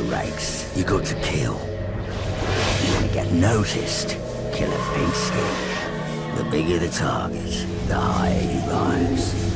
ranks, you got to kill. You want to get noticed, kill a big skin. The bigger the target, the higher you rise.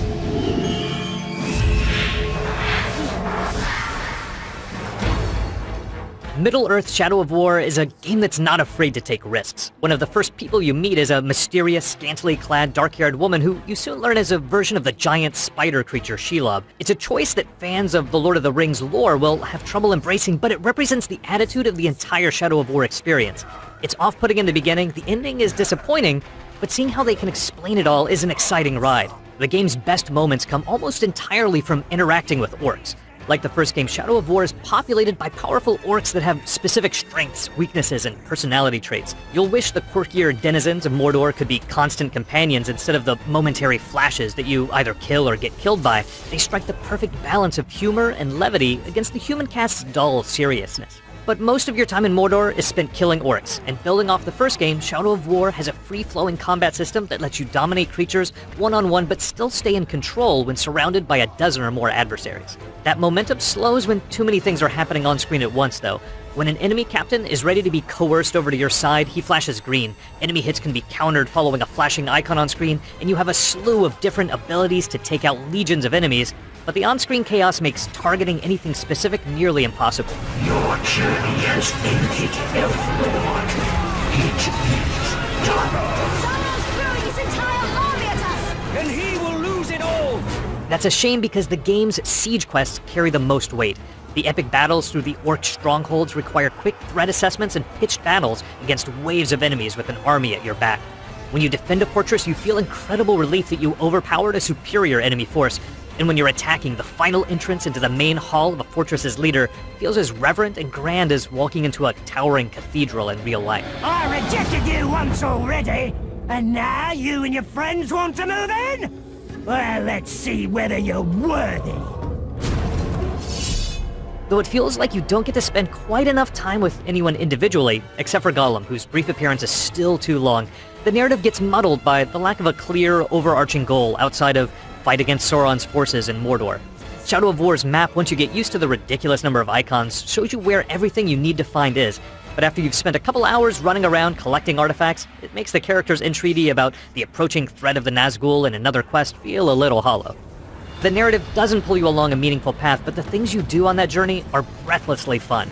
Middle-earth Shadow of War is a game that's not afraid to take risks. One of the first people you meet is a mysterious, scantily clad, dark-haired woman who you soon learn is a version of the giant spider creature Shelob. It's a choice that fans of the Lord of the Rings lore will have trouble embracing, but it represents the attitude of the entire Shadow of War experience. It's off-putting in the beginning, the ending is disappointing, but seeing how they can explain it all is an exciting ride. The game's best moments come almost entirely from interacting with orcs. Like the first game, Shadow of War is populated by powerful orcs that have specific strengths, weaknesses, and personality traits. You'll wish the quirkier denizens of Mordor could be constant companions instead of the momentary flashes that you either kill or get killed by. They strike the perfect balance of humor and levity against the human cast's dull seriousness. But most of your time in Mordor is spent killing orcs, and building off the first game, Shadow of War has a free-flowing combat system that lets you dominate creatures one-on-one but still stay in control when surrounded by a dozen or more adversaries. That momentum slows when too many things are happening on screen at once, though. When an enemy captain is ready to be coerced over to your side, he flashes green. Enemy hits can be countered following a flashing icon on screen, and you have a slew of different abilities to take out legions of enemies, but the on-screen chaos makes targeting anything specific nearly impossible. Your journey has ended, Elflord. It is done. Sauron's throwing his entire army at us! And he will lose it all! That's a shame because the game's siege quests carry the most weight. The epic battles through the orc strongholds require quick threat assessments and pitched battles against waves of enemies with an army at your back. When you defend a fortress, you feel incredible relief that you overpowered a superior enemy force. And when you're attacking, the final entrance into the main hall of a fortress's leader feels as reverent and grand as walking into a towering cathedral in real life. I rejected you once already, and now you and your friends want to move in? Well, let's see whether you're worthy. Though it feels like you don't get to spend quite enough time with anyone individually, except for Gollum, whose brief appearance is still too long, the narrative gets muddled by the lack of a clear, overarching goal outside of fight against Sauron's forces in Mordor. Shadow of War's map, once you get used to the ridiculous number of icons, shows you where everything you need to find is, but after you've spent a couple hours running around collecting artifacts, it makes the character's entreaty about the approaching threat of the Nazgul in another quest feel a little hollow. The narrative doesn't pull you along a meaningful path, but the things you do on that journey are breathlessly fun.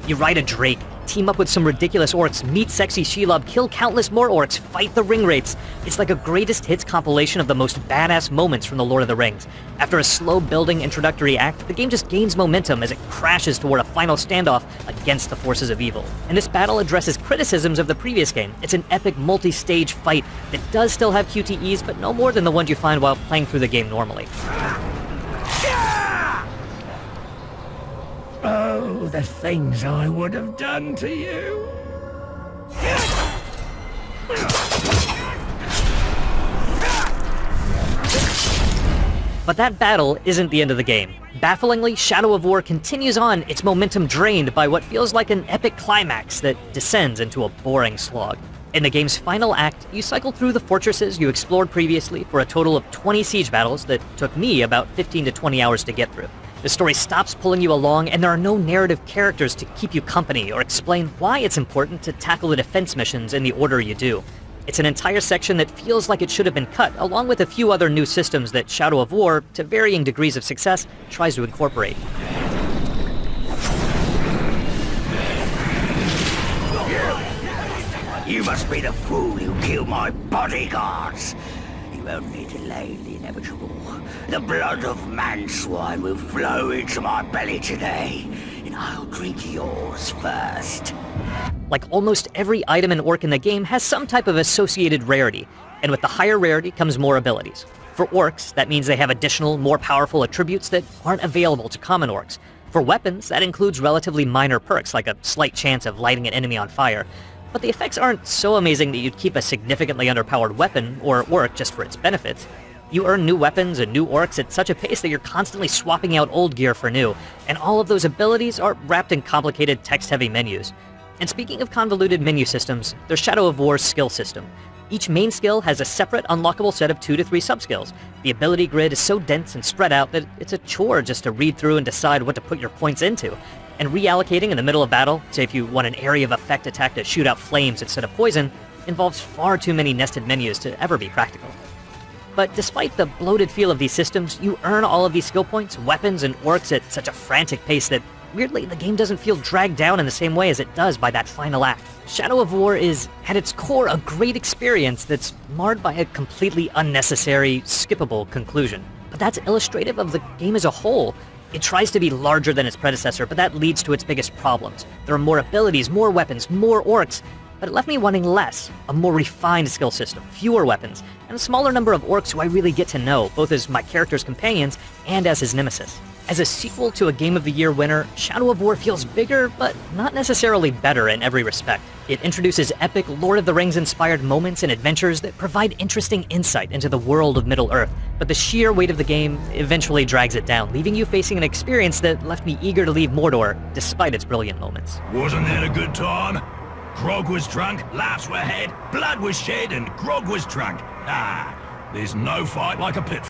You ride a drake, team up with some ridiculous orcs, meet sexy Shelob, kill countless more orcs, fight the ring wraiths. It's like a greatest hits compilation of the most badass moments from the Lord of the Rings. After a slow-building introductory act, the game just gains momentum as it crashes toward a final standoff against the forces of evil. And this battle addresses criticisms of the previous game. It's an epic multi-stage fight that does still have QTEs, but no more than the ones you find while playing through the game normally. Oh, the things I would have done to you. But that battle isn't the end of the game. Bafflingly, Shadow of War continues on, its momentum drained by what feels like an epic climax that descends into a boring slog. In the game's final act, you cycle through the fortresses you explored previously for a total of 20 siege battles that took me about 15 to 20 hours to get through. The story stops pulling you along, and there are no narrative characters to keep you company or explain why it's important to tackle the defense missions in the order you do. It's an entire section that feels like it should have been cut, along with a few other new systems that Shadow of War, to varying degrees of success, tries to incorporate. You must be the fool who killed my bodyguards. You only delayed the inevitable. The blood of man-swine will flow into my belly today, and I'll drink yours first. Like almost every item and orc in the game has some type of associated rarity, and with the higher rarity comes more abilities. For orcs, that means they have additional, more powerful attributes that aren't available to common orcs. For weapons, that includes relatively minor perks, like a slight chance of lighting an enemy on fire. But the effects aren't so amazing that you'd keep a significantly underpowered weapon or orc just for its benefits. You earn new weapons and new orcs at such a pace that you're constantly swapping out old gear for new, and all of those abilities are wrapped in complicated text-heavy menus. And speaking of convoluted menu systems, there's Shadow of War's skill system. Each main skill has a separate unlockable set of 2 to 3 sub-skills. The ability grid is so dense and spread out that it's a chore just to read through and decide what to put your points into. and reallocating in the middle of battle, say if you want an area of effect attack to shoot out flames instead of poison, involves far too many nested menus to ever be practical. But despite the bloated feel of these systems, you earn all of these skill points, weapons, and orcs at such a frantic pace that, weirdly, the game doesn't feel dragged down in the same way as it does by that final act. Shadow of War is, at its core, a great experience that's marred by a completely unnecessary, skippable conclusion. But that's illustrative of the game as a whole. It tries to be larger than its predecessor, but that leads to its biggest problems. There are more abilities, more weapons, more orcs, but it left me wanting less, a more refined skill system, fewer weapons, and a smaller number of orcs who I really get to know, both as my character's companions and as his nemesis. As a sequel to a Game of the Year winner, Shadow of War feels bigger, but not necessarily better in every respect. It introduces epic Lord of the Rings-inspired moments and adventures that provide interesting insight into the world of Middle-earth, but the sheer weight of the game eventually drags it down, leaving you facing an experience that left me eager to leave Mordor, despite its brilliant moments. Wasn't that a good time? Grog was drunk, laughs were had, blood was shed, and Grog was drunk. Ah, there's no fight like a pit.